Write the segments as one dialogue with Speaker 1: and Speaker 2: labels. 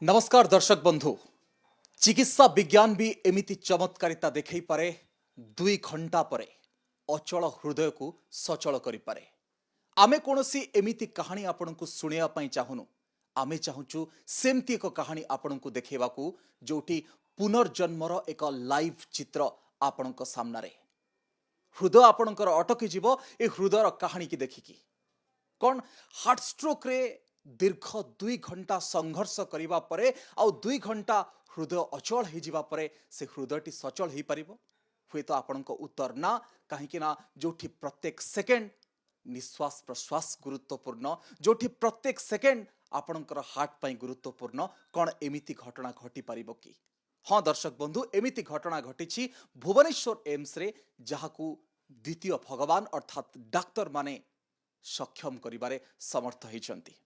Speaker 1: नमस्कार दर्शक बंधु। चिकित्सा विज्ञान भी एमिति चमत्कारिता देखई पारे 2 घंटा परे अचल हृदय को सचल करि पारे। आमे कोनोसी एमिति कहानी आपनकु सुनिया पई चाहुनु। आमे चाहुचु सेमती एक कहानी आपनकु देखेबाकू जोटी पुनर्जन्मर एक लाइव चित्र आपनक सामनारे। हृदय आपनकर अटकी जीव ए हृदयर कहानी की देखिकी। कौन हार्ट स्ट्रोक रे दीर्घ 2 घंटा संघर्ष करिबा परे आउ 2 घंटा हृदय अचल हो जिबा परे से हृदयटी सचल हो पारिबो। हुए तो आपनक उत्तर ना, कहीं ना जोठी प्रत्येक सेकेंड निश्वास प्रश्वास गुरुत्वपूर्ण, जोठी प्रत्येक सेकेंड आपनकर हार्ट पाई गुरुत्वपूर्ण। कौन एमिति घटना घटी पारिबो कि? हाँ दर्शक बंधु, एमिति घटना घटी भुवनेश्वर एम्स रे, जहाकू द्वितीय भगवान अर्थात डाक्तर माने सक्षम करिबारे समर्थ होइछंती।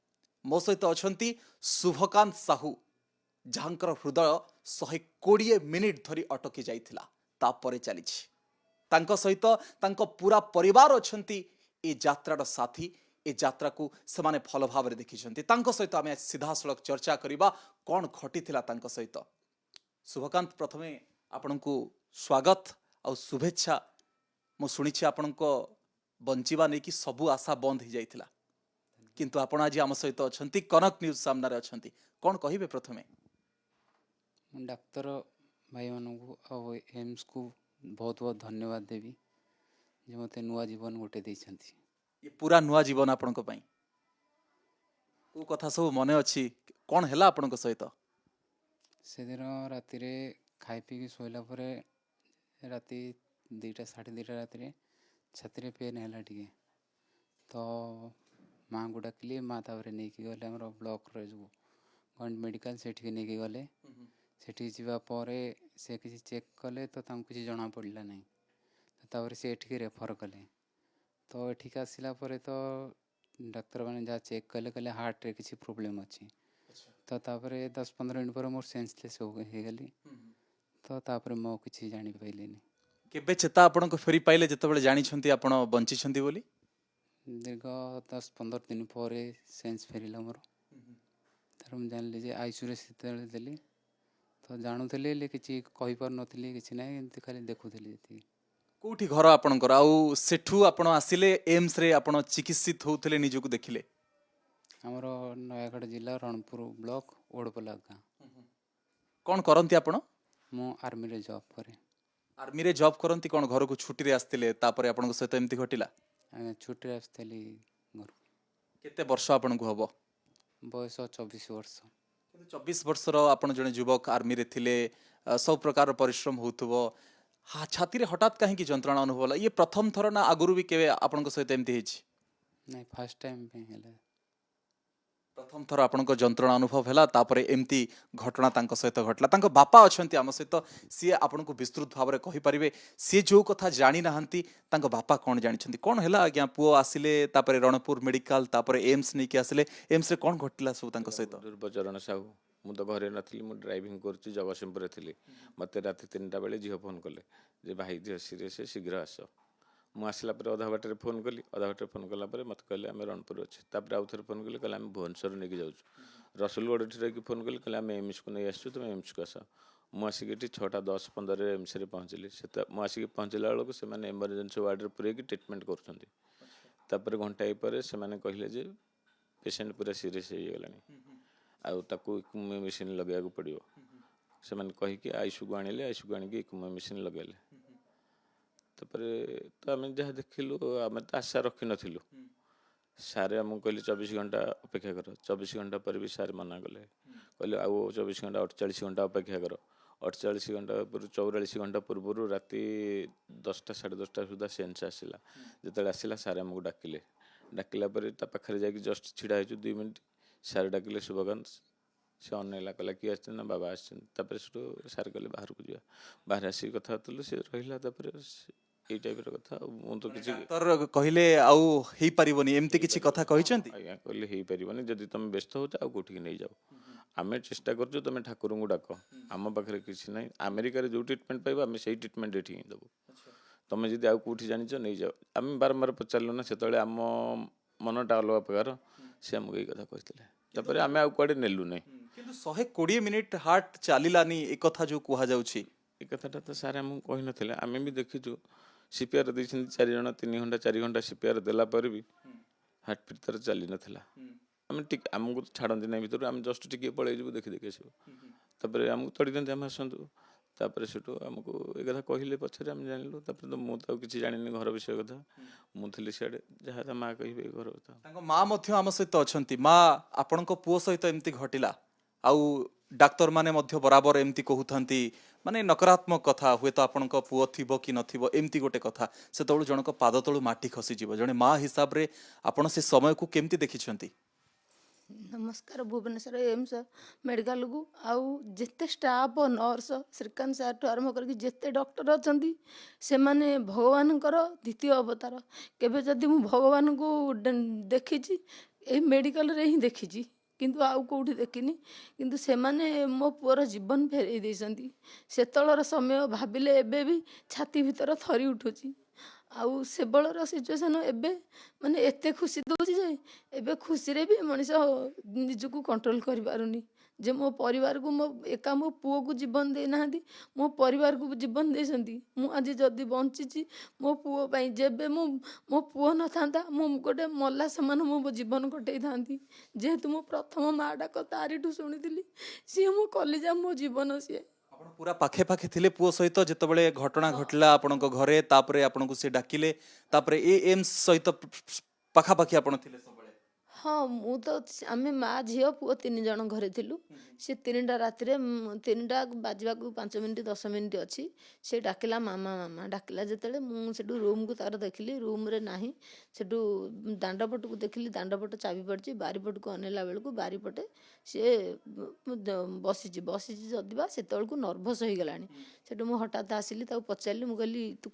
Speaker 1: मो सहित अछंती शुभकांत साहू, जहांकर हृदय 120 मिनिट धरी अटकी जाइथिला, तापरे चलीछि। तांको सहित तांको पूरा परिवार अछंती ए यात्रार साथी। ए यात्रा को सेमाने भल भाव देखिछंती। तांको सहित आमे सीधा सड़क चर्चा करिबा कोन घटिथिला तांको सहित। शुभकांत, प्रथमे आपनकु स्वागत और शुभेच्छा। मु सुनिछि आपनको बंचिबा नै कि सबु आशा बंद हो जाइथिला, किंतु आपण आज आम सहित अछंती, कनक न्यूज सामने अछंती। कोन कहिबे प्रथमे?
Speaker 2: डाक्तर भाई मानू और एम्स को बहुत बहुत धन्यवाद देवी जे मते नुआ जीवन गोटे देइछंती।
Speaker 1: ये पूरा नुआ जीवन आपनको पई को कथा सब मने अछि? कोन हैला आपनको सहित?
Speaker 2: से दिन राति रे खाई पी के सोइला परे राति 2टा 2:30 राति रे छाती रे पेन हैला टिके, तो माँ को डाकिली। माँ तापर नहीं गले आम ब्लॉक रे जो गवर्नमेंट मेडिकल सेठी नहीं गले। सेठी जीवा परे से किसी चेक कले तो तांको किसी जना पड़ला नहीं। तापर से एठी रेफर कले। तो एठिक आसिला परे तो डाक्तर मैंने जहाँ चेक कले कले हार्ट रे किसी प्रॉब्लम अच्छी। तो तापर 10-15 मिनट पर मोर सेंसलेस हो गली। तो तापर मो किसी जानी पाइलेनी।
Speaker 1: केबे चेता आपनको फेरी पाइले जतबेले जानि छंती आपण बंची छंती बोली?
Speaker 2: दीर्घ 10-15 दिन पर सेन्स फेरला मोर। तार मुझे जानली जे आईसीयू रे देली। तो जानूली कि कही पार नी कि ना, एमती खाली देखुली जी।
Speaker 1: कोठी घर आपणकर? आउ सेठू आपण आसिले एम्स रे आपण चिकित्सित होउतले, निजको देखिले?
Speaker 2: आमर नयागढ़ जिला रणपुर ब्लॉक ओडपला गाँ।
Speaker 1: कोन करंती आपण?
Speaker 2: मु आर्मी रे जॉब करे।
Speaker 1: आर्मी रे जॉब करंती? कोन घर को छुट्टी रे आस्तिले तापरे आपनको सहित एमती घटिला?
Speaker 2: छुट्टी आसली घर।
Speaker 1: केते वर्ष आपनको हबो?
Speaker 2: बयस 24 वर्ष।
Speaker 1: 24 वर्षर आपण जने युवक आर्मी रे थिले, सब प्रकार परिश्रम होउथबो। हा छाती रे हठात काहे की जंत्रणा अनुभव होला? ये प्रथम थर ना आगुरु भी केवे आपनको सहित एमती हेछि?
Speaker 2: नहीं, फर्स्ट टाइम पे हैला।
Speaker 1: प्रथम थर आपनको जंत्रणा अनुभव हैला, तापरे एमती घटना तांको सहित घटला। तांको बापा अछंती आम सहित, सी आपनको विस्तृत भाव रे कहि परिबे सी जो कथा जानि नाहंती तांको बापा कोन जानि छंती? कोन हैला आज्ञा? पुओ आसिले तापरे रणपुर मेडिकल तापरे एम्स नै कि आसिले, एम्स रे कोन घटिला सब तांको सहित?
Speaker 3: दुर्बचरण साहू, मु तो घरे नथिली, मु ड्राइविंग करछि, जगतसिंहपुर थिली। मते राति 3टा बेले झियो फोन कले जे भाई दिह सीरियस, शीघ्र आस। मु आसला पर अधा बाटे फोन कली। अधा बाटे फोन कला पर मत कहले आम रणपुर अच्छे। तापर आउ थे फोन कले, कहले आम भुवनेश्वर नहीं जाऊँ। रसुलगढ़ ठिक फोन कली, कहले आम एम्स को नहीं आसु, तुम एम्स को आस। मुझे 6:10-15 एम्स रे पहुँचली। मुझे पहुँचला बेलू से एमरजेंसी वार्ड रे पूरे ट्रिटमेंट कर घंटाए पर से कहले जे पेसेंट पूरा सीरीयस हो गला, आउ मेसीन लगे पड़ो। से कहीकि आईसीयू को आनिले, आईसीयू को आनिक इक्यूमेंट मेसीन लगेले। तापर तो आम जहाँ देखिलु, आम तो आशा रखी नथिलु। सारे आमको कहले 24 घंटा अपेक्षा कर। 24 घंटा पर भी सारे मना कले, कहले आउ 24 घंटा 48 घंटा अपेक्षा कर। 48 घंटा पर 44 घंटा पूर्व राति 10टा 10:30 सुधा सेन्स आसला। जो आसला सारे आमको डाकिले। डाकिला पाखे जाकि जस्ट छिड़ा हो 2 मिनट सारे डाकिले शुभकांत। से अनैला कहला किए आस ना, बाबा आसपे सारे कहले बाहर को जा। बाहर आसिक कथा होलु, से रहा। यही टाइप कथा तो किसी
Speaker 1: कहले आउ हेई परिबोनी एमती किछि कथा कहिसंती?
Speaker 3: आज्ञा कहले हेई परिबोनी, जदि तुम व्यस्त हो आउ कोठी नहीं जाओ। आमे चेष्टा करछु, तुम ठाकुर को डाक। आम पाखे किसी ना, अमेरिका जो ट्रिटमेंट पाइबा आम से ट्रिटमेंट ये ही देवु। तुम जदि आउ कौटी जान नहीं जाओ। आम बारंबार पचारू ना, से आम मनटा अलग प्रकार। से आमको यही कथा कहते। आम आउ कड़े नेलु ना।
Speaker 1: କିନ୍ତୁ 120 ମିନିଟ୍ ହାର୍ଟ ଚାଲିଲାନି ଏ କଥା ଯୋଉ କୁହାଯାଉଛି।
Speaker 3: ଏ କଥାଟା ତ ସାର୍ ଆମକୁ କହିନଥିଲେ। ଆମେ ବି ଦେଖିଛୁ ସିପିଆର ଦେଇଛନ୍ତି 4 ଜଣ 3 ଘଣ୍ଟା 4 ଘଣ୍ଟା ସିପିଆର ଦେଲା ପରେ ବି ହାର୍ଟବିଟ୍ ତାର ଚାଲିନଥିଲା। ଆମେ ଟିକେ ଆମକୁ ତ ଛାଡ଼ନ୍ତି ନାହିଁ ଭିତରୁ, ଆମେ ଜଷ୍ଟ ଟିକେ ପଳେଇ ଯିବୁ ଦେଖି ଦେଖି ଆସିବୁ। ତାପରେ ଆମକୁ ତଡ଼ି ଦିଅନ୍ତି ଆମେ ଆସନ୍ତୁ। ତାପରେ ସେଠୁ ଆମକୁ ଏ କଥା କହିଲେ ପଛରେ ଆମେ ଜାଣିଲୁ। ତାପରେ ତ ମୁଁ ତ ଆଉ କିଛି ଜାଣିନି ଘର ବିଷୟ କଥା, ମୁଁ ଥିଲି ସିଆଡ଼େ, ଯାହା ତା ମାଆ କହିବେ ଘର କଥା।
Speaker 1: ତାଙ୍କ ମା ମଧ୍ୟ ଆମ ସହିତ ଅଛନ୍ତି। ମା, ଆପଣଙ୍କ ପୁଅ ସହିତ ଏମିତି ଘଟିଲା, ଆଉ ଡାକ୍ତର ମାନେ ମଧ୍ୟ ବରାବର ଏମିତି କହୁଥାନ୍ତି, ମାନେ ନକାରାତ୍ମକ କଥା, ହୁଏତ ଆପଣଙ୍କ ପୁଅ ଥିବ କି ନଥିବ ଏମିତି ଗୋଟେ କଥା। ସେତେବେଳୁ ଜଣଙ୍କ ପାଦ ତଳୁ ମାଟି ଖସିଯିବ। ଜଣେ ମା ହିସାବରେ ଆପଣ ସେ ସମୟକୁ କେମିତି ଦେଖିଛନ୍ତି?
Speaker 4: ନମସ୍କାର। ଭୁବନେଶ୍ୱର ଏମ୍ସ ମେଡ଼ିକାଲକୁ ଆଉ ଯେତେ ଷ୍ଟାଫ୍ ନର୍ସ ଶ୍ରୀକାନ୍ତ ସାର୍ଠୁ ଆରମ୍ଭ କରିକି ଯେତେ ଡକ୍ଟର ଅଛନ୍ତି, ସେମାନେ ଭଗବାନଙ୍କର ଦ୍ୱିତୀୟ ଅବତାର। କେବେ ଯଦି ମୁଁ ଭଗବାନଙ୍କୁ ଦେଖିଛି ଏଇ ମେଡ଼ିକାଲରେ ହିଁ ଦେଖିଛି, କିନ୍ତୁ ଆଉ କେଉଁଠି ଦେଖିନି। କିନ୍ତୁ ସେମାନେ ମୋ ପୁଅର ଜୀବନ ଫେରେଇ ଦେଇଛନ୍ତି। ସେତେବେଳର ସମୟ ଭାବିଲେ ଏବେ ବି ଛାତି ଭିତର ଥରି ଉଠୁଛି। ଆଉ ସେବେଳର ସିଚୁଏସନ୍ ଏବେ ମାନେ ଏତେ ଖୁସି ଦେଉଛି ଯେ ଏବେ ଖୁସିରେ ବି ମଣିଷ ନିଜକୁ କଣ୍ଟ୍ରୋଲ କରିପାରୁନି। ଯେ ମୋ ପରିବାରକୁ ଏକା ମୋ ପୁଅକୁ ଜୀବନ ଦେଇନାହାନ୍ତି, ମୋ ପରିବାରକୁ ଜୀବନ ଦେଇଛନ୍ତି। ମୁଁ ଆଜି ଯଦି ବଞ୍ଚିଛି ମୋ ପୁଅ ପାଇଁ। ଯେବେ ମୋ ପୁଅ ନଥାନ୍ତା ମୁଁ ଗୋଟେ ମଲା ସମାନ ମୋ ଜୀବନ କଟେଇଥାନ୍ତି। ଯେହେତୁ ମୋ ପ୍ରଥମ ମା ଡାକ ତାରିଠୁ ଶୁଣିଥିଲି, ସିଏ ମୋ କଲିଜା, ମୋ ଜୀବନ ସିଏ।
Speaker 1: ଆପଣ ପୁରା ପାଖେ ପାଖେ ଥିଲେ ପୁଅ ସହିତ ଯେତେବେଳେ ଘଟଣା ଘଟିଲା ଆପଣଙ୍କ ଘରେ, ତାପରେ ଆପଣଙ୍କୁ ସେ ଡାକିଲେ, ତାପରେ ଏ ଏମ୍ସ ସହିତ ପାଖାପାଖି ଆପଣ ଥିଲେ ସବୁବେଳେ।
Speaker 4: ହଁ, ମୁଁ ତ ଆମେ ମା ଝିଅ ପୁଅ 3 ଜଣ ଘରେ ଥିଲୁ। ସେ 3ଟା ରାତିରେ 3ଟା ବାଜିବାକୁ 5 ମିନିଟ୍ 10 ମିନିଟ୍ ଅଛି, ସେ ଡାକିଲା ମାମା ମାମା। ଡାକିଲା ଯେତେବେଳେ ମୁଁ ସେଠୁ ରୁମ୍କୁ ତାର ଦେଖିଲି, ରୁମ୍ରେ ନାହିଁ। ସେଠୁ ଦାଣ୍ଡ ପଟକୁ ଦେଖିଲି, ଦାଣ୍ଡ ପଟ ଚାବି ପଡ଼ିଛି। ବାରିପଟକୁ ଅନେଇଲା ବେଳକୁ ବାରିପଟେ ସିଏ ବସିଛି ଯଦିବା ସେତେବେଳକୁ ନର୍ଭସ୍ ହେଇଗଲାଣି। ସେଠୁ ମୁଁ ହଠାତ୍ ଆସିଲି, ତାକୁ ପଚାରିଲି, ମୁଁ କହିଲି ତୁ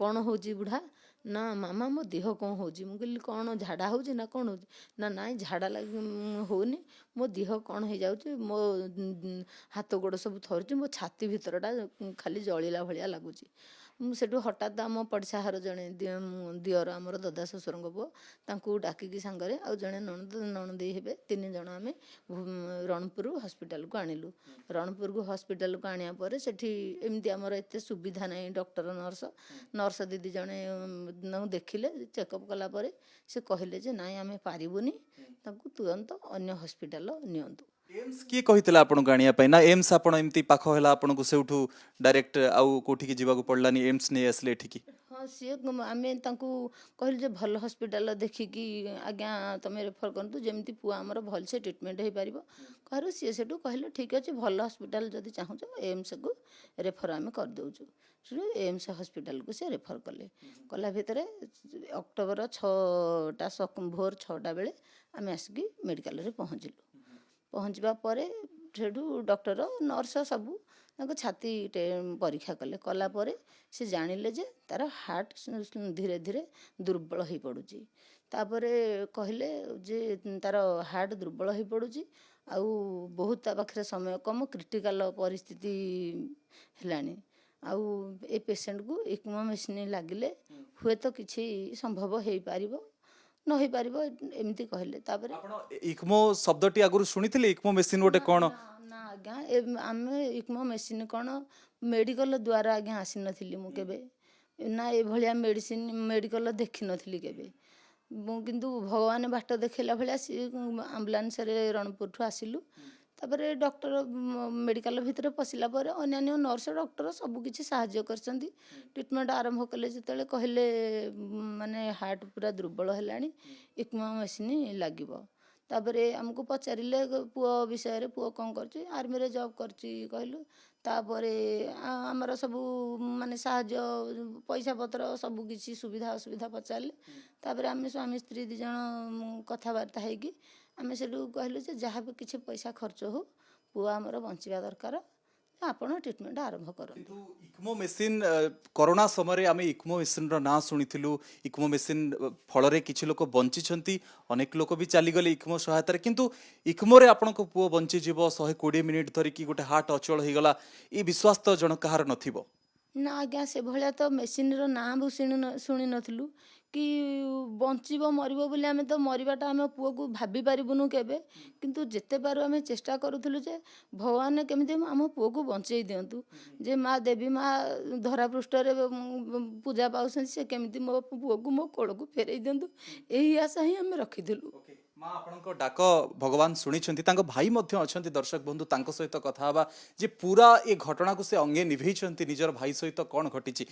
Speaker 4: କ'ଣ ହେଉଛି ବୁଢ଼ା? ନା ମାମା ମୋ ଦେହ କ'ଣ ହେଉଛି। ମୁଁ କହିଲି କ'ଣ ଝାଡ଼ା ହେଉଛି ନା କ'ଣ ହେଉଛି? ନା ନାଇଁ ଝାଡ଼ା ହେଉନି, ମୋ ଦେହ କ'ଣ ହେଇଯାଉଛି, ମୋ ହାତ ଗୋଡ଼ ସବୁ ଥରୁଛି, ମୋ ଛାତି ଭିତରଟା ଖାଲି ଜଳିଲା ଭଳିଆ ଲାଗୁଛି। ମୁଁ ସେଠୁ ହଠାତ୍ ଆମ ପଡ଼ିଶା ଘର ଜଣେ ଦିଅର, ଆମର ଦଦା ଶ୍ୱଶୁରଙ୍କ ପୁଅ, ତାଙ୍କୁ ଡାକିକି ସାଙ୍ଗରେ, ଆଉ ଜଣେ ନଣନ୍ଦେଇ ହେବେ, 3 ଜଣ ଆମେ ରଣପୁର ହସ୍ପିଟାଲକୁ ଆଣିଲୁ। ରଣପୁରକୁ ହସ୍ପିଟାଲକୁ ଆଣିବା ପରେ ସେଠି ଏମିତି ଆମର ଏତେ ସୁବିଧା ନାହିଁ। ଡକ୍ଟର ନର୍ସ ଦିଦି ଜଣେ ଦେଖିଲେ, ଚେକଅପ୍ କଲା ପରେ ସେ କହିଲେ ଯେ ନାଇଁ ଆମେ ପାରିବୁନି, ତାଙ୍କୁ ତୁରନ୍ତ ଅନ୍ୟ ହସ୍ପିଟାଲ ନିଅନ୍ତୁ।
Speaker 1: ଏମ୍ସ କିଏ କହିଥିଲା ଆପଣଙ୍କୁ ଆଣିବା ପାଇଁ, ନା ଏମ୍ସ ଆପଣ ଏମିତି ପାଖ ହେଲା ଆପଣଙ୍କୁ ସେଇଠୁ ଡାଇରେକ୍ଟ ଆଉ କୋଉଠିକି ଯିବାକୁ ପଡ଼ିଲାନି, ଏମ୍ସ ନେଇ ଆସିଲେ ଏଠିକି?
Speaker 4: ହଁ, ସିଏ ଆମେ ତାଙ୍କୁ କହିଲୁ ଯେ ଭଲ ହସ୍ପିଟାଲ ଦେଖିକି ଆଜ୍ଞା ତମେ ରେଫର କରନ୍ତୁ, ଯେମିତି ପୁଅ ଆମର ଭଲସେ ଟ୍ରିଟମେଣ୍ଟ ହେଇପାରିବ। କହିଲେ ସିଏ ସେଠୁ କହିଲେ ଠିକ୍ ଅଛି, ଭଲ ହସ୍ପିଟାଲ ଯଦି ଚାହୁଁଛ ଏମ୍ସକୁ ରେଫର ଆମେ କରିଦେଉଛୁ। ସେଠୁ ଏମ୍ସ ହସ୍ପିଟାଲକୁ ସେ ରେଫର କଲା ଭିତରେ ଅକ୍ଟୋବର 6ଟା ଭୋର 6ଟା ବେଳେ ଆମେ ଆସିକି ମେଡ଼ିକାଲରେ ପହଞ୍ଚିଲୁ। ପହଞ୍ଚିବା ପରେ ସେଠୁ ଡକ୍ଟର ନର୍ସ ସବୁ ତାଙ୍କ ଛାତି ପରୀକ୍ଷା କଲା ପରେ ସେ ଜାଣିଲେ ଯେ ତାର ହାର୍ଟ ଧୀରେ ଧୀରେ ଦୁର୍ବଳ ହୋଇପଡ଼ୁଛି। ତାପରେ କହିଲେ ଯେ ତାର ହାର୍ଟ ଦୁର୍ବଳ ହୋଇପଡ଼ୁଛି, ଆଉ ବହୁତ ତା ପାଖରେ ସମୟ କମ, କ୍ରିଟିକାଲ ପରିସ୍ଥିତି ହେଲାଣି। ଆଉ ଏ ପେସେଣ୍ଟକୁ ଇକ୍ମୋ ମେସିନ୍ ଲାଗିଲେ ହୁଏତ କିଛି ସମ୍ଭବ ହେଇପାରିବ, ନ ହେଇପାରିବ, ଏମିତି କହିଲେ। ତାପରେ
Speaker 1: ଆପଣ ଇକ୍ମୋ ଶବ୍ଦଟି ଆଗରୁ ଶୁଣିଥିଲେ? ଇକ୍ମୋ ମେସିନ୍ ଗୋଟେ କ'ଣ?
Speaker 4: ନା ଆଜ୍ଞା, ଆମେ ଇକ୍ମୋ ମେସିନ୍ କ'ଣ ମେଡ଼ିକାଲ ଦ୍ୱାରା ଆଜ୍ଞା ଆସିନଥିଲି ମୁଁ କେବେ, ନା ଏଭଳିଆ ମେଡ଼ିକାଲ ଦେଖିନଥିଲି କେବେ। ମୁଁ କିନ୍ତୁ ଭଗବାନ ବାଟ ଦେଖେଇଲା ଭଳିଆ ସିଏ ଆମ୍ବୁଲାନ୍ସରେ ରଣପୁରଠୁ ଆସିଲୁ। ତାପରେ ଡକ୍ଟର ମେଡ଼ିକାଲ ଭିତରେ ପଶିଲା ପରେ ଅନ୍ୟାନ୍ୟ ନର୍ସ ଡକ୍ଟର ସବୁ କିଛି ସାହାଯ୍ୟ କରିଛନ୍ତି। ଟ୍ରିଟମେଣ୍ଟ ଆରମ୍ଭ କଲେ ଯେତେବେଳେ କହିଲେ ମାନେ ହାର୍ଟ ପୁରା ଦୁର୍ବଳ ହେଲାଣି, ଇକ୍ମୋ ମେସିନ୍ ଲାଗିବ। ତାପରେ ଆମକୁ ପଚାରିଲେ ପୁଅ ବିଷୟରେ, ପୁଅ କ'ଣ କରୁଛି, ଆର୍ମିରେ ଜବ୍ କରୁଛି କହିଲୁ। ତାପରେ ଆମର ସବୁ ମାନେ ସାହାଯ୍ୟ, ପଇସା ପତ୍ର ସବୁ କିଛି ସୁବିଧା ଅସୁବିଧା ପଚାରିଲେ। ତାପରେ ଆମେ ସ୍ୱାମୀ ସ୍ତ୍ରୀ 2 ଜଣ କଥାବାର୍ତ୍ତା ହେଇକି ଆମେ ସେଠୁ କହିଲୁ ଯେ ଯାହା ବି କିଛି ପଇସା ଖର୍ଚ୍ଚ ହଉ, ପୁଅ ଆମର ବଞ୍ଚିବା ଦରକାର, ଆପଣ ଟ୍ରିଟମେଣ୍ଟ ଆରମ୍ଭ କରନ୍ତୁ।
Speaker 1: କିନ୍ତୁ ଇକ୍ମୋ ମେସିନ୍, କରୋନା ସମୟରେ ଆମେ ଇକ୍ମୋ ମେସିନ୍ର ନାଁ ଶୁଣିଥିଲୁ। ଇକ୍ମୋ ମେସିନ୍ ଫଳରେ କିଛି ଲୋକ ବଞ୍ଚିଛନ୍ତି, ଅନେକ ଲୋକ ବି ଚାଲିଗଲେ ଇକ୍ମୋ ସହାୟତାରେ। କିନ୍ତୁ ଇକ୍ମୋରେ ଆପଣଙ୍କ ପୁଅ ବଞ୍ଚିଯିବ, 120 ମିନିଟ୍ ଧରିକି ଗୋଟେ ହାର୍ଟ ଅଚଳ ହେଇଗଲା, ଏ ବିଶ୍ୱାସ ତ ଜଣ କାହାର ନଥିବ।
Speaker 4: ନା ଆଜ୍ଞା ସେଭଳିଆ ତ ମେସିନ୍ର ନାଁ ବି ଶୁଣି ନଥିଲୁ କି ବଞ୍ଚିବ ମରିବ ବୋଲି। ଆମେ ତ ମରିବାଟା ଆମ ପୁଅକୁ ଭାବି ପାରିବୁନୁ କେବେ, କିନ୍ତୁ ଯେତେ ପାରୁ ଆମେ ଚେଷ୍ଟା କରୁଥିଲୁ ଯେ ଭଗବାନ କେମିତି ଆମ ପୁଅକୁ ବଞ୍ଚେଇ ଦିଅନ୍ତୁ, ଯେ ମା ଦେବୀ ମା ଧରାପୃଷ୍ଠରେ ପୂଜା ପାଉଛନ୍ତି, ସେ କେମିତି ମୋ ପୁଅକୁ ମୋ କୋଳକୁ ଫେରେଇ ଦିଅନ୍ତୁ, ଏହି ଆଶା ହିଁ ଆମେ ରଖିଥିଲୁ।
Speaker 1: ମା ଆପଣଙ୍କ ଡାକ ଭଗବାନ ଶୁଣିଛନ୍ତି। ତାଙ୍କ ଭାଇ ମଧ୍ୟ ଅଛନ୍ତି ଦର୍ଶକ ବନ୍ଧୁ, ତାଙ୍କ ସହିତ କଥା ହେବା ଯେ ପୁରା ଏ ଘଟଣାକୁ ସେ ଅଙ୍ଗେ ନିଭେଇଛନ୍ତି ନିଜର ଭାଇ ସହିତ କ'ଣ ଘଟିଛି।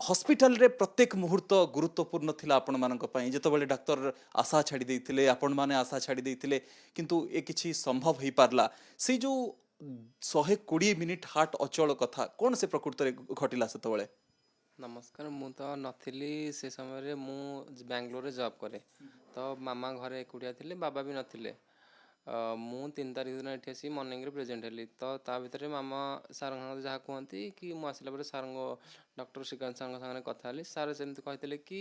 Speaker 1: ହସ୍ପିଟାଲରେ ପ୍ରତ୍ୟେକ ମୁହୂର୍ତ୍ତ ଗୁରୁତ୍ୱପୂର୍ଣ୍ଣ ଥିଲା ଆପଣମାନଙ୍କ ପାଇଁ। ଯେତେବେଳେ ଡାକ୍ତର ଆଶା ଛାଡ଼ି ଦେଇଥିଲେ, ଆପଣମାନେ ଆଶା ଛାଡ଼ି ଦେଇଥିଲେ, କିନ୍ତୁ ଏ କିଛି ସମ୍ଭବ ହେଇପାରିଲା। ସେଇ ଯେଉଁ 120 ମିନିଟ୍ ହାର୍ଟ ଅଚଳ କଥା କ'ଣ ସେ ପ୍ରକୃତରେ ଘଟିଲା ସେତେବେଳେ?
Speaker 5: ନମସ୍କାର, ମୁଁ ତ ନଥିଲି ସେ ସମୟରେ, ମୁଁ ବାଙ୍ଗାଲୋରରେ ଜବ୍ କରେ। ତ ମାମା ଘରେ ଏକୁଟିଆ ଥିଲେ, ବାବା ବି ନଥିଲେ। ମୁଁ 3 ତାରିଖ ଦିନ ଏଠି ଆସି ମର୍ଣ୍ଣିଂରେ ପ୍ରେଜେଣ୍ଟ ହେଲି। ତ ତା ଭିତରେ ମାମା ସାର୍ଙ୍କ ସାଙ୍ଗରେ ଯାହା କୁହନ୍ତି କି ମୁଁ ଆସିଲା ପରେ ସାର୍ଙ୍କ ଡକ୍ଟର ଶ୍ରୀକାନ୍ତ ସାର୍ଙ୍କ ସାଙ୍ଗରେ କଥା ହେଲି। ସାର୍ ସେମିତି କହିଥିଲେ କି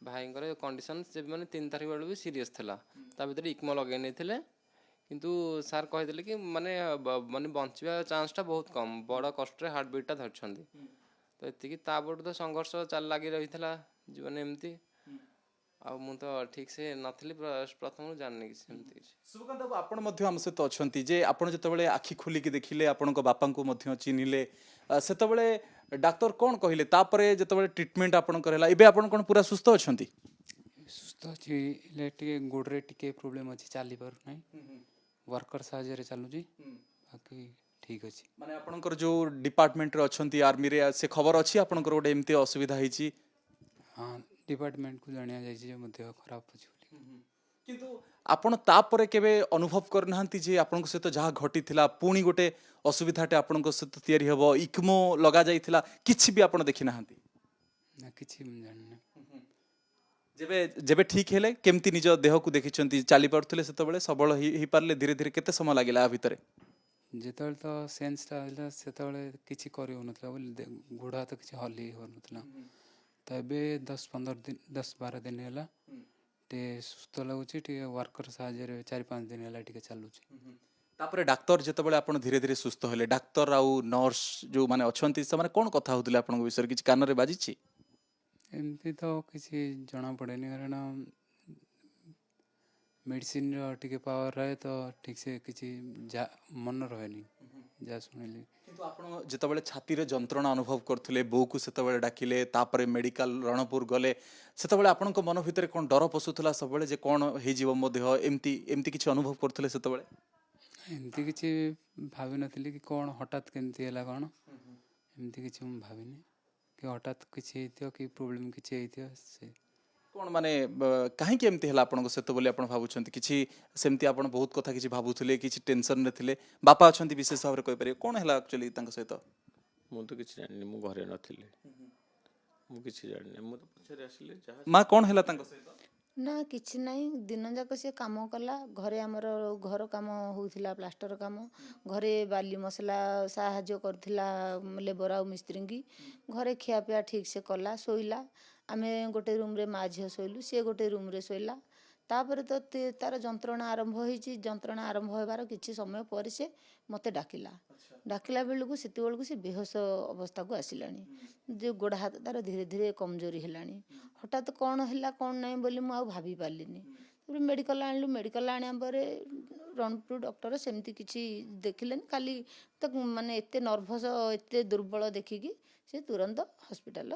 Speaker 5: ଭାଇଙ୍କର କଣ୍ଡିସନ୍ ସେ ମାନେ 3 ତାରିଖ ବେଳକୁ ବି ସିରିୟସ୍ ଥିଲା। ତା ଭିତରେ ଇକ୍ମୋ ଲଗାଇ ନେଇଥିଲେ, କିନ୍ତୁ ସାର୍ କହିଥିଲେ କି ମାନେ ବଞ୍ଚିବା ଚାନ୍ସଟା ବହୁତ କମ୍, ବଡ଼ କଷ୍ଟରେ ହାର୍ଟ ବିଟ୍ଟା ଧରିଛନ୍ତି। ତ ଏତିକି, ତାପରଠୁ ତ ସଂଘର୍ଷ ଲାଗି ରହିଥିଲା ଜୀବନ ଏମିତି। ଆଉ ମୁଁ ତ ଠିକ୍ ସେ ନଥିଲି, ପ୍ରଥମରୁ ଜାଣିନି କିଛି ସେମିତି କିଛି।
Speaker 1: ଶୁଭକାନ୍ତ ବାବୁ, ଆପଣ ମଧ୍ୟ ଆମ ସହିତ ଅଛନ୍ତି ଯେ ଆପଣ ଯେତେବେଳେ ଆଖି ଖୋଲିକି ଦେଖିଲେ, ଆପଣଙ୍କ ବାପାଙ୍କୁ ମଧ୍ୟ ଚିହ୍ନିଲେ, ସେତେବେଳେ ଡାକ୍ତର କ'ଣ କହିଲେ? ତାପରେ ଯେତେବେଳେ ଟ୍ରିଟମେଣ୍ଟ ଆପଣଙ୍କର ହେଲା, ଏବେ ଆପଣ କ'ଣ ପୁରା ସୁସ୍ଥ ଅଛନ୍ତି?
Speaker 2: ସୁସ୍ଥ ଅଛି, ହେଲେ ଟିକେ ଗୋଡ଼ରେ ଟିକେ ପ୍ରୋବ୍ଲେମ୍ ଅଛି, ଚାଲିପାରୁନାହିଁ। ୱାର୍କର ସାହାଯ୍ୟରେ ଚାଲୁଛି, ବାକି ଠିକ୍ ଅଛି।
Speaker 1: ମାନେ ଆପଣଙ୍କର ଯେଉଁ ଡିପାର୍ଟମେଣ୍ଟରେ ଅଛନ୍ତି ଆର୍ମିରେ, ସେ ଖବର ଅଛି ଆପଣଙ୍କର ଗୋଟେ ଏମିତି ଅସୁବିଧା ହେଇଛି?
Speaker 2: ହଁ, ଡିପାର୍ଟମେଣ୍ଟକୁ ଜଣାଇ ଯାଇଛି ଯେ ମୋ ଦେହ ଖରାପ ଅଛି ବୋଲି।
Speaker 1: କିନ୍ତୁ ଆପଣ ତାପରେ କେବେ ଅନୁଭବ କରିନାହାନ୍ତି ଯେ ଆପଣଙ୍କ ସହିତ ଯାହା ଘଟିଥିଲା ପୁଣି ଗୋଟେ ଅସୁବିଧାଟେ ଆପଣଙ୍କ ସହିତ ତିଆରି ହେବ, ଇକ୍ମୋ ଲଗାଯାଇଥିଲା, କିଛି ବି ଆପଣ ଦେଖିନାହାନ୍ତି?
Speaker 2: ନା, କିଛି ମୁଁ ଜାଣିନି।
Speaker 1: ଯେବେ ଯେବେ ଠିକ୍ ହେଲେ କେମିତି ନିଜ ଦେହକୁ ଦେଖିଛନ୍ତି? ଚାଲିପାରୁଥିଲେ ସେତେବେଳେ, ସବଳ ହେଇପାରିଲେ ଧୀରେ ଧୀରେ? କେତେ ସମୟ ଲାଗିଲା ଆ ଭିତରେ?
Speaker 2: ଯେତେବେଳେ ତ ସେନ୍ସଟା ହେଲା ସେତେବେଳେ କିଛି କରିହେଉନଥିଲା ବୋଲି, ଗୋଡ଼ ହାତ କିଛି ହଲେଇ ହେଉନଥିଲା। ତ ଏବେ 10-12 ଦିନ ହେଲା ଟିକେ ସୁସ୍ଥ ଲାଗୁଛି, ଟିକେ ୱାର୍କର ସାହାଯ୍ୟରେ 4-5 ଦିନ ହେଲା ଟିକେ ଚାଲୁଛି।
Speaker 1: ତାପରେ ଡାକ୍ତର ଯେତେବେଳେ ଆପଣ ଧୀରେ ଧୀରେ ସୁସ୍ଥ ହେଲେ, ଡାକ୍ତର ଆଉ ନର୍ସ ଯେଉଁମାନେ ଅଛନ୍ତି ସେମାନେ କ'ଣ କଥା ହେଉଥିଲେ ଆପଣଙ୍କ ବିଷୟରେ? କିଛି କାନରେ ବାଜିଛି?
Speaker 2: ଏମିତି ତ କିଛି ଜଣାପଡ଼େନି, କାରଣ ମେଡ଼ିସିନର ଟିକେ ପାୱାର ରହେ, ତ ଠିକ୍ସେ କିଛି ମନେ ରହେନି ଯାହା ଶୁଣିଲି।
Speaker 1: କିନ୍ତୁ ଆପଣ ଯେତେବେଳେ ଛାତିରେ ଯନ୍ତ୍ରଣା ଅନୁଭବ କରୁଥିଲେ, ବୋଉକୁ ସେତେବେଳେ ଡାକିଲେ, ତାପରେ ମେଡ଼ିକାଲ ରଣପୁର ଗଲେ, ସେତେବେଳେ ଆପଣଙ୍କ ମନ ଭିତରେ କ'ଣ ଡର ପଶୁଥିଲା ସବୁବେଳେ ଯେ କ'ଣ ହେଇଯିବ ମୋ ଦେହ, ଏମିତି ଏମିତି କିଛି ଅନୁଭବ କରୁଥିଲେ ସେତେବେଳେ?
Speaker 2: ଏମିତି କିଛି ଭାବିନଥିଲି କି କ'ଣ ହଠାତ୍ କେମିତି ହେଲା କ'ଣ, ଏମିତି କିଛି ମୁଁ ଭାବିନି କି ହଠାତ୍ କିଛି ହେଇଥିବ କି ପ୍ରୋବ୍ଲେମ୍ କିଛି ହେଇଥିବ। ସେ
Speaker 1: କ'ଣ ମାନେ କାହିଁକି ଏମିତି ହେଲା ଆପଣଙ୍କ ସହିତ ବୋଲି ଆପଣ ଭାବୁଛନ୍ତି? କିଛି ସେମିତି ଆପଣ ବହୁତ କଥା କିଛି ଭାବୁଥିଲେ, କିଛି ଟେନସନରେ ଥିଲେ? ବାପା ଅଛନ୍ତି ବିଶେଷ ଭାବରେ କହିପାରିବେ କ'ଣ ହେଲା ଆକ୍ଚୁଆଲି ତାଙ୍କ ସହିତ?
Speaker 3: ମୁଁ ତ କିଛି ଜାଣିନି, ମୁଁ ଘରେ ନଥିଲି, ମୁଁ କିଛି ଜାଣିନି। ମୁଁ ତ ପଛରେ ଆସିଲି ଯାହା।
Speaker 1: ମା କ'ଣ ହେଲା ତାଙ୍କ ସହିତ?
Speaker 4: ନା କିଛି ନାହିଁ, ଦିନ ଯାକ ସେ କାମ କଲା ଘରେ। ଆମର ଘର କାମ ହେଉଥିଲା, ପ୍ଲାଷ୍ଟର କାମ। ଘରେ ବାଲି ମସଲା ସାହାଯ୍ୟ କରୁଥିଲା ଲେବର ଆଉ ମିସ୍ତ୍ରୀଙ୍କି। ଘରେ ଖିଆପିଆ ଠିକ୍ ସେ କଲା, ଶୋଇଲା। ଆମେ ଗୋଟେ ରୁମ୍ରେ ମା ଝିଅ ଶୋଇଲୁ, ସିଏ ଗୋଟେ ରୁମ୍ରେ ଶୋଇଲା। ତାପରେ ତ ତାର ଯନ୍ତ୍ରଣା ଆରମ୍ଭ ହେଇଛି। ଯନ୍ତ୍ରଣା ଆରମ୍ଭ ହେବାର କିଛି ସମୟ ପରେ ସେ ମୋତେ ଡାକିଲା। ଡାକିଲା ବେଳକୁ ସେତେବେଳକୁ ସେ ବେହୋସ ଅବସ୍ଥାକୁ ଆସିଲାଣି, ଯେ ଗୋଡ଼ ହାତ ତାର ଧୀରେ ଧୀରେ କମଜୋରି ହେଲାଣି। ହଠାତ୍ କ'ଣ ହେଲା କ'ଣ ନାହିଁ ବୋଲି ମୁଁ ଆଉ ଭାବି ପାରିଲିନି। ତାପରେ ମେଡ଼ିକାଲ ଆଣିଲୁ। ମେଡ଼ିକାଲ ଆଣିବା ପରେ ରଣପୁର ଡକ୍ଟର ସେମିତି କିଛି ଦେଖିଲେନି, ଖାଲି ତ ମାନେ ଏତେ ନର୍ଭସ, ଏତେ ଦୁର୍ବଳ ଦେଖିକି ସେ ତୁରନ୍ତ ହସ୍ପିଟାଲ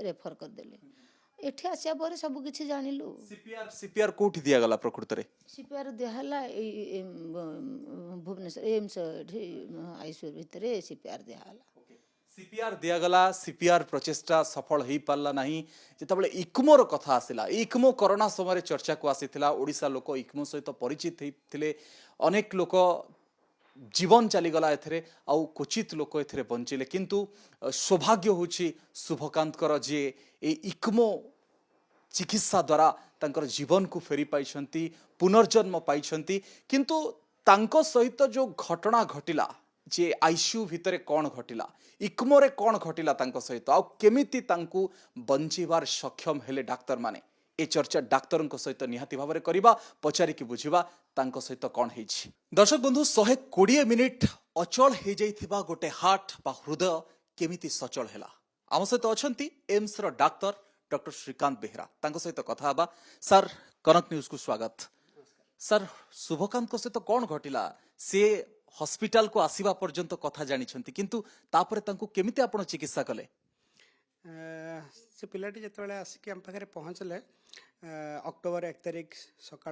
Speaker 4: ରେଫର କରିଦେଲେ। ଏଠି ଆସିବା ପରେ ସବୁ କିଛି ଜାଣିଲୁ।
Speaker 1: ସିପିଆର କୋଉଠି ଦିଆଗଲା ପ୍ରକୃତରେ?
Speaker 4: ସିପିଆର ଦିଆହେଲା ଏଇ ଭୁବନେଶ୍ୱର ଏମ୍ସ ଏଠି ଆଇସିୟୁ ଭିତରେ ସିପିଆର ଦିଆହେଲା।
Speaker 1: ସିପିଆର ଦିଆଗଲା। ସିପିଆର ପ୍ରଚେଷ୍ଟା ସଫଳ ହେଇପାରିଲା ନାହିଁ। ଯେତେବେଳେ ଇକ୍ମୋର କଥା ଆସିଲା, ଇକ୍ମୋ କରୋନା ସମୟରେ ଚର୍ଚ୍ଚାକୁ ଆସିଥିଲା। ଓଡ଼ିଶା ଲୋକ ଇକ୍ମୋ ସହିତ ପରିଚିତ ହେଇଥିଲେ। ଅନେକ ଲୋକ ଜୀବନ ଚାଲିଗଲା ଏଥିରେ, ଆଉ କ୍ୱଚିତ ଲୋକ ଏଥିରେ ବଞ୍ଚିଲେ। କିନ୍ତୁ ସୌଭାଗ୍ୟ ହେଉଛି ଶୁଭକାନ୍ତଙ୍କର, ଯେ এই ଇକ୍ମୋ ଚିକିତ୍ସା ଦ୍ୱାରା ତାଙ୍କର ଜୀବନକୁ ଫେରି ପାଇଛନ୍ତି, ପୁନର୍ଜନ୍ମ ପାଇଛନ୍ତି। କିନ୍ତୁ ତାଙ୍କ ସହିତ ଯେଉଁ ଘଟଣା ଘଟିଲା, ଯେ ଆଇସିୟୁ ଭିତରେ କ'ଣ ଘଟିଲା, ଇକ୍ମୋରେ କ'ଣ ଘଟିଲା ତାଙ୍କ ସହିତ, ଆଉ କେମିତି ତାଙ୍କୁ ବଞ୍ଚିବାର ସକ୍ଷମ ହେଲେ ଡାକ୍ତରମାନେ, ଏ ଚର୍ଚ୍ଚା ଡାକ୍ତରଙ୍କ ସହିତ ନିହାତି ଭାବରେ କରିବା, ପଚାରିକି ବୁଝିବା ତାଙ୍କ ସହିତ କ'ଣ ହେଇଛି। ଦର୍ଶକ ବନ୍ଧୁ, 120 ମିନିଟ୍ ଅଚଳ ହେଇଯାଇଥିବା ଗୋଟେ ହାର୍ଟ ବା ହୃଦୟ केमिति सचल हैला आम सहित अछंती एम्स रो डॉक्टर श्रीकांत बेहरा तांको सहित कथा हबा। सर कनक न्यूज को स्वागत। सर शुभकांत को सहित कौन घटिला से हॉस्पिटल को आसीबा पर्यंत कथा जानिछंती किंतु तापरे तांको केमिति आपण चिकित्सा कले?
Speaker 6: से पिलाटी जिते आसिक आम पाखे पहुँचले अक्टोबर 1 तारिख सका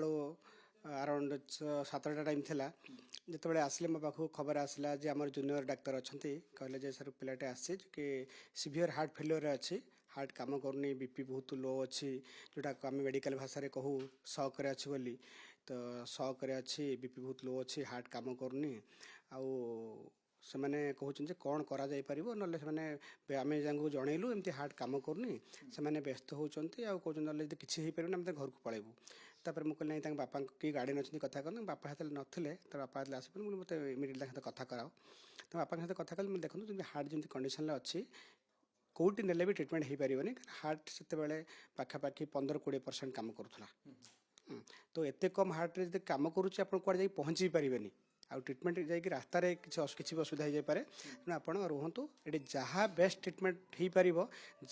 Speaker 6: अराउंड 7टा टाइम थिला जिते आसले मो पाखु खबर आसला जे आम जूनियर डाक्तर अच्छा कहले जे सर पिलाटे आसी कि सीवियर हार्ट फेल्योर अच्छी हार्ट काम करनी बीपी बहुत लो अच्छी जोटा आम मेडिकल भाषा कहूँ शॉक अच्छी बोली तो शॉक अच्छी बीपी बहुत लो अच्छी हार्ट काम करनी आउ से मैंने कहते कौन करा जाई परिबो नले से माने आमे जांगू जणैलु एमती हार्ट काम करनी से माने व्यस्त होचंती आ कहउछन नले किछि हे परिबो हम घर को पळेबू तापर मु कहले नहीं बापा की गाड़ी नछनी कथा करन बापा हाथ नथिले तो बापा हाथ आसे मु मते इमिडिएटली हाथ कथा कराओ तो बापा हाथ कथा कल मु देखनु तुम हार्ट जेमती कंडीशन ले अछि कोउटी नेले भी ट्रीटमेंट हे परिबोनी हार्ट सेते बेले पाखा पाखी 15-20% काम करूथला तो एते कम हार्ट रे जदि काम करूची आपण कोड जाई पहुंची परिबेनी आ ट्रीटमेंट जाकि रास्तार किसी असुविधा हो जाए तेणु आप रुहतु ये जहाँ बेस्ट ट्रीटमेंट हो पार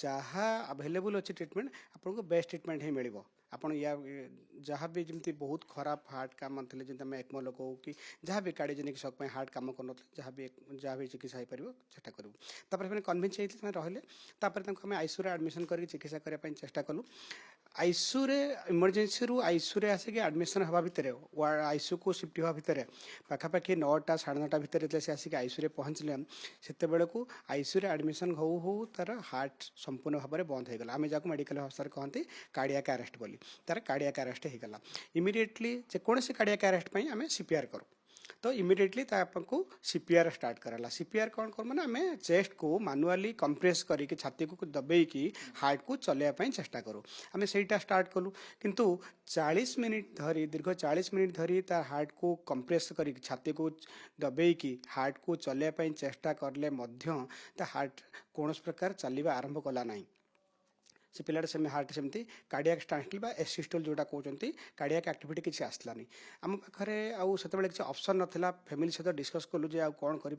Speaker 6: जहाँ अवेलेबल अच्छी ट्रीटमेंट आपको बेस्ट ट्रीटमेंट ही मिल आपन या जहाँ भी जमी बहुत खराब हार्ट काम थे जमी एक्मो लगो कि जहाँ भी कार्डियोजेनिक शॉक हार्ट काम कर जहाँ भी चिकित्सा हो पार चेष्टा करूँ तापर कन्भिन्स होते रही आईसीयू एडमिशन कर चिकित्सा करने चेष्टा कलु आईसीयू इमरजेंसी रू आईसीयू आसिक एडमिशन हवा भितर आईसीयू को शिफ्ट हवा भितर पाखापाखि 9टा 9:30 भितर से आसिक आईसीयू पहुँचले से बेलू आईसीयू एडमिशन हो हो तार हार्ट संपूर्ण भाव में बंद होगा आम जहाँ मेडिकल भाषा कहते कार्डियाक अरेस्ट बोली तार कार्डियाक अरेस्ट होगा इमिडिएटली जेकोसी कार्डियाक अरेस्ट आम सीपीआर करूँ तो इमिडिएटली आपको सीपीआर स्टार्ट कराला सीपीआर कौन कर आम चेस्ट को मानुआली कंप्रेस करके छाती को दबेकी हार्ट को चलैया चेष्टा करूँ आम सेटा स्टार्ट कलु किंतु 40 मिनिट धरी दीर्घ 40 मिनिट धरी तार हार्ट को कंप्रेस कर छाती को दबेकी हार्ट को चलैया चेष्टा करले हार्ट कौन प्रकार चलवा आरंभ कला ना से पिलाटे से हार्ट सेमती कार्डियाक स्टांड एसिस्टोल जोटा कहते कार्डियाक एक्टिविटी किसी आसलानी आम पाखे आउ से किसी ऑप्शन नाला फैमिली सहित डिस्कस कलु जे कौन कर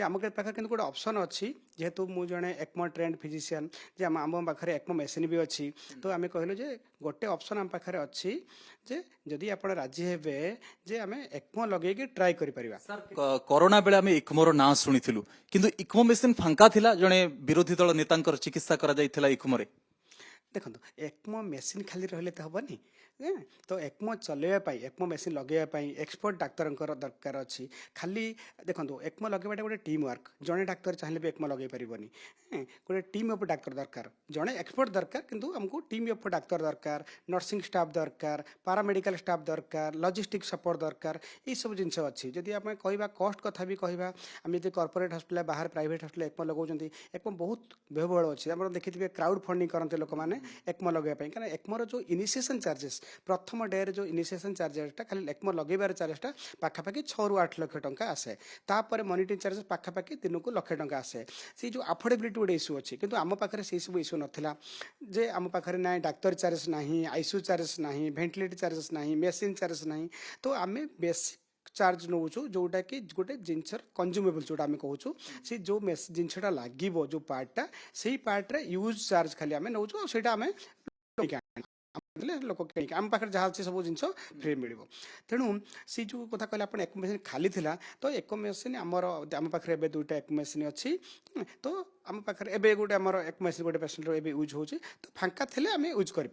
Speaker 6: आम पाखे कि गोटे ऑप्शन अच्छी जेहेतु मुझे जड़े एक्मो ट्रेंड फिजिशियन जे आम पाखे एक्मो मेसीन भी अच्छी तो आम कहलु जे गोटे ऑप्शन आम पाखे अच्छी जे जदि आप राजी हेबे जे आम एक्मो लगे ट्राए करिपरिबा।
Speaker 1: कोरोना बेले आम इक्मोर ना शुणिथिलु किंतु इक्मो मेसीन फांका थिला जड़े विरोधी दल नेतांकर चिकित्सा करा जायथिला इक्मोरे
Speaker 6: देखो एक्मो मेसीन खाली रहिले तो हेनी तो एक्मो चलैवाई एक्मो मेसीन लगेवाई एक्सपर्ट डाक्तर दरकार अच्छी खाली देखो एक्मो लगेवाटा गोटे टीम वर्क जड़े डाक्तर चाहिए भी एक्मो लगे पारबनी गोटे टीम ऑफ डाक्तर दरकार जड़े एक्सपर्ट दरकार किंतु आमको टीम ऑफ डाक्तर दरकार नर्सिंग स्टाफ दरकार पारामेडिकल स्टाफ दरकार लॉजिस्टिक सपोर्ट दरकार ये सब जिन अच्छी जदि आम कह कस्ट कथा भी कहवा आम जो कॉर्पोरेट हॉस्पिटल बाहर प्राइवेट हॉस्पिटल एक्मो लगाउछन्ती एक्मो बहुत व्ययबहुल अच्छी आप देखिए क्राउड फंडिंग करते लोक मैंने एक्मो लगेवाई कारण एक्मोर जो इनिशिएशन चार्जेस प्रथम डे जो इनिशिएशन चार्जेसटा खाली एक्मो लगेबार चार्जेसटा पाखापाखि 6 ରୁ 8 लाख टंका आसे तापर मॉनिटरिंग चार्जेस पाखापाखि 3 को लाख टंका आसे से जो अफोर्डेबिलिटी गोटे इश्यू अच्छी किंतु आम पाखे से सब इश्यू नाला जे आम पाखे ना डाक्तर चार्जेस ना आईसीयू चार्जेस ना वेंटिलेटर चार्जेस ना मेसीन चार्जेस ना तो आम बेसिक चार्ज नौ जोटा कि गोटे जिनसर कंज्यूमेबल जोटा आम कहूँ से जो जिनसा लगे जो पार्टा से पार्ट्रे यूज चार्ज खाली आम नौ से आम लोक आम पाखे जहाँ अच्छे सब जिन फ्री मिल तेणु सी जो कथा कहले आप एक्मो मेसीन खाली थिला तो एक्मो मेसीन आमर आम पाखे 2टा एक्मो मेसीन अच्छी तो आम पाखे एवं गोटे आम एक्मो मेसीन गोटे पेसेंट यूज हो तो फांका थे आम यूज कर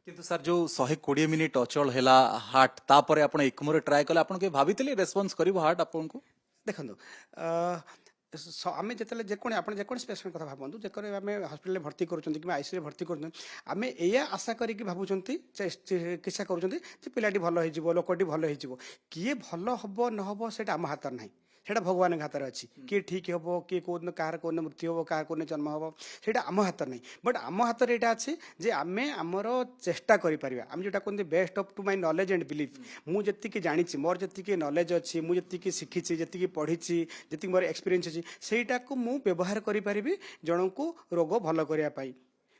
Speaker 1: किंतु सर जो 120 मिनिट अचल है हार्ट तापर आप इक्मोरे ट्राए कले आप भाई रेस्पॉन्स करिवो हार्ट आपन को देखो
Speaker 6: आम जो जेको पेसेंट कथा भावतु जो आम हस्पिटाल भर्ती कर आईसीयू भर्ती करें या आशा करके भावुंट चिकित्सा कर पिलाटी भल हो लोकटी भल हो किए भल हम न हम से आम हाथ ना सेटा भगवान हाथ में अच्छी किए ठीक हम किए कौन कह कौन मृत्यु हम क्या कौन जन्म हम सेटा आम हाथ नहीं बट आम हाथ में यहाँ अच्छे जे आम आमर चेष्टा करें आम जोटा कहते best up to my knowledge and belief मुझे जानी मोर जी नॉलेज अच्छी मुझे शिखी जी पढ़ी जी मोर एक्सपीरियंस अच्छी सेटा को मु व्यवहार करें जन को रोग भल करने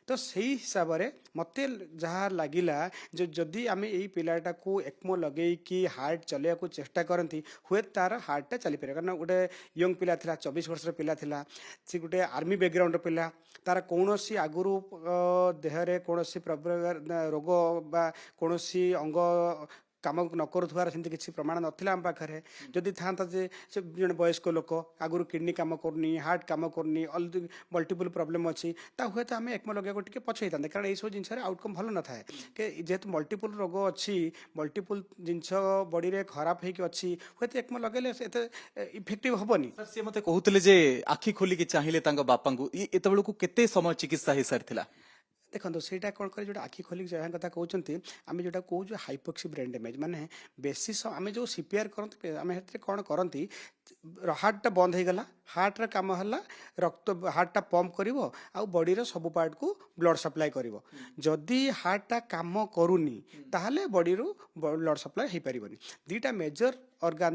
Speaker 6: तो सेही हिसाब रे मते जहाँ लागिला जो जदि आमे एई पिलाटा को एक्मो लगेई कि हार्ट चलेया को चेष्टा करंती हुए तार हार्टटा चली पारे कारण गोटे यंग पिला थिला 24 वर्षर पिला थिला से गोटे आर्मी बैकग्राउंड पिला तार कौनसी आगुरु देहरे कौनसी प्रकार रोग बा कौनसी अंग काम न करुवार सेमती किसी प्रमाण नथिला आम पाखे जदि था जे से जन वयस्क लोक आगुरु किडनी काम करनी हार्ट काम करनी मल्टीपल प्रॉब्लम अच्छी हुए तो आम एक्मो लगे टे पछई था कारण यही जिनस आउटकम भल न थाए कि जेहेतु मल्टीपल रोग अच्छी मल्टीपल जिनस बॉडी रे खराब होगी अच्छी हुए तो एक्मो लगे इफेक्टिव हेनी
Speaker 1: सर सी मते कहूतले जे आखि खोलिकी चाहिले तांको बापांकु एते बेलकु केते समय चिकित्सा हे सारथिला
Speaker 6: देखो ସେଇଟା କ'ଣ କରି ଯେଉଁଟା ଆଖି ଖୋଲିକି ଯାହା କଥା କହୁଛନ୍ତି ଆମେ ଯେଉଁଟା କହୁଛୁ ହାଇପୋକ୍ସି ବ୍ରେନ୍ ଡ୍ୟାମେଜ୍ ମାନେ ବେଶୀ ଆମେ ଯେଉଁ ସିପିଆର୍ କରନ୍ତି ଆମେ ସେଥିରେ କ'ଣ କରନ୍ତି ହାର୍ଟଟା ବନ୍ଦ ହେଇଗଲା ହାର୍ଟର କାମ ହେଲା ରକ୍ତ ହାର୍ଟଟା ପମ୍ପ କରିବ ଆଉ ବଡ଼ିର ସବୁ ପାର୍ଟକୁ ବ୍ଲଡ଼ ସପ୍ଲାଏ କରିବ ଯଦି ହାର୍ଟଟା କାମ କରୁନି ତାହେଲେ ବଡ଼ିରୁ ବ୍ଲଡ଼ ସପ୍ଲାଏ ହେଇପାରିବନି ଦୁଇଟା ମେଜର organ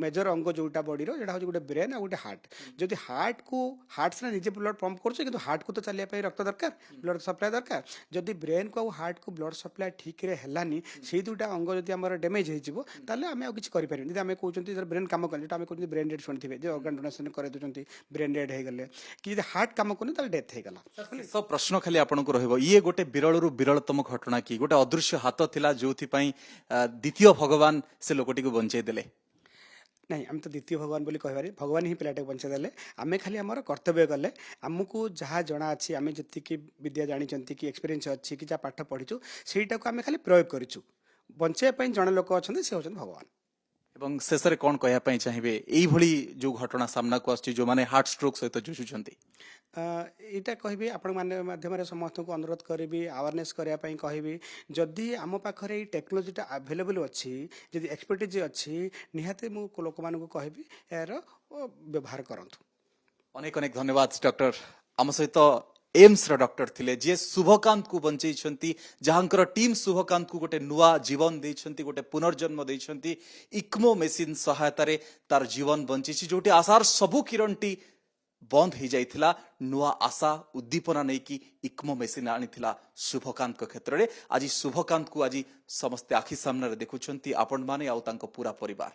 Speaker 6: मेजर अंग जोटा बॉडी रो जेटा गोटे ब्रेन आ गोटे हार्ट जदि हार्ट से निजे ब्लड पंप कर हार्ट को तो चलिए रक्त दरकार ब्लड सप्लाई दरकार जदि ब्रेन को हार्ट को ब्लड सप्लाई ठीक रे हेलानी से दुटा अंग जदि आम डैमेज हो आम किसी करें आम कहते ब्रेन काम कर आम कहते ब्रेन डेड शुणी जो अर्गान डोनेशन कर दूसरी ब्रेन डेड हो गले कि हार्ट काम कर डेथ हो गला
Speaker 1: सब प्रश्न खाली आपनको रहिबो ये गोटे विरलरू विरलतम घटना कि गोटे अदृश्य हाथ थिला जोथि पई द्वितीय भगवान से लोकटी को बंचाई देले
Speaker 6: नहीं आम तो द्वितीय भगवान बोली कहबारी भगवान ही पिलाटे बंचाई देले आम खाली आमर कर्तव्य कले आमको जहाँ जना अच्छी आम जी विद्या जानी कि एक्सपीरियंस अच्छी कि जहाँ पाठ पढ़ीचु सेटा को आम खाली प्रयोग करूँ बंचाई जड़े लोक अच्छा से होचन भगवान
Speaker 1: एवं शेष में कौन कहना चाहिए यही जो घटना सामना को आसो मैंने हार्ट स्ट्रोक सहित जुझुंट
Speaker 6: यहाँ कहि आपण मैंने माध्यम समस्त को अनुरोध करी अवेयरनेस करने कहि जदि आम पाखे टेक्नोलोजीटा अवेलेबल अच्छी जदि एक्सपर्टीज अच्छी निहाती मु लोक मान कहि यार व्यवहार करंतु
Speaker 1: अनेक अनेक धन्यवाद डॉक्टर आम सहित एम्स रो डॉक्टर थिले जे शुभकांत को बंचैछंती जहांकर टीम शुभकांत को गोटे नुआ जीवन देइछंती गोटे पुनर्जन्म देइछंती इक्मो मेसिन सहायता रे तार जीवन बंचिछि जोटी आशार सबु किरणटी बंद हो जाइथिला नुआ आशा उद्दीपना नहीं कि इक्मो मेसिन आनिथिला शुभकांत क्षेत्र में आज शुभकांत को आज समस्ते आखि सामने देखुछंती आपण माने आउ तांको पूरा परिवार।